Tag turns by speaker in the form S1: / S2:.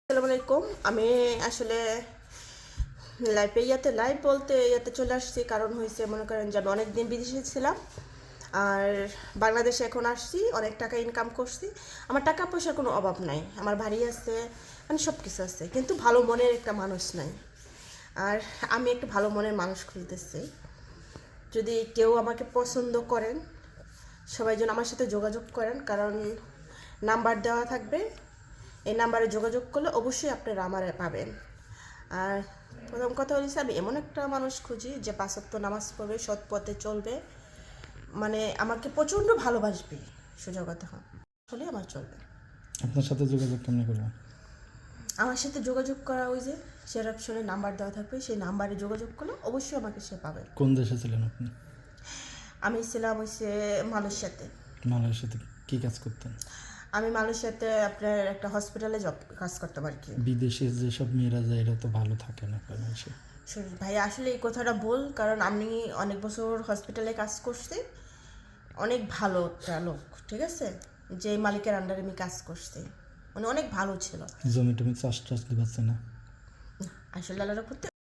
S1: আসসালামু আলাইকুম। আমি আসলে লাইভ বলতে চলে আসছি। কারণ হয়েছে, মনে করেন যে আমি অনেক দিন বিদেশে ছিলাম, আর বাংলাদেশে এখন আসছি, অনেক টাকা ইনকাম করছি। আমার টাকা পয়সার কোনো অভাব নাই, আমার বাড়ি আছে, মানে সব কিছু আছে, কিন্তু ভালো মনের একটা মানুষ নাই। আর আমি একটু ভালো মনের মানুষ খুঁজতেছি। যদি কেউ আমাকে পছন্দ করেন, সবাই যেন আমার সাথে যোগাযোগ করেন, কারণ নাম্বার দেওয়া থাকবে। এই নাম্বারে যোগাযোগ করলে অবশ্যই আপনারা আমার পাবেন। আর প্রথম কথা হচ্ছে, আমি এমন একটা মানুষ খুঁজি যে 5 ওয়াক্ত নামাজ পড়বে, সৎ পথে চলবে, মানে আমাকে প্রচণ্ড ভালোবাসবে, সোজা কথা আসলে আমার চলবে।
S2: আপনার সাথে যোগাযোগ কেমনি করবো?
S1: আমার সাথে যোগাযোগ করা, ওই যে শেয়ার অপশনে নাম্বার দেওয়া থাকবে, সেই নাম্বারে যোগাযোগ করলে অবশ্যই আমাকে সে পাবে।
S2: কোন দেশে ছিলেন আপনি?
S1: আমি ছিলাম হচ্ছে মালয়েশিয়াতে।
S2: মালয়েশিয়াতে কি কাজ করতেন?
S1: আমি মালয়েশিয়াতে আপনার একটা হসপিটালে কাজ করতাম আর কি।
S2: বিদেশে যেসব মেয়েরা যায় এরা তো ভালো থাকে না বাংলাদেশে।
S1: ভাই আসলে এই কথাটা বল, কারণ আমি অনেক বছর হসপিটালে কাজ করছি, অনেক ভালো একটা লোক, ঠিক আছে, যে মালিকের আন্ডারে আমি কাজ করছি, মানে অনেক ভালো ছিল।
S2: জমি টমি চাষ টাস দিবাচ্ছে না?
S1: আসলে আল্লাহর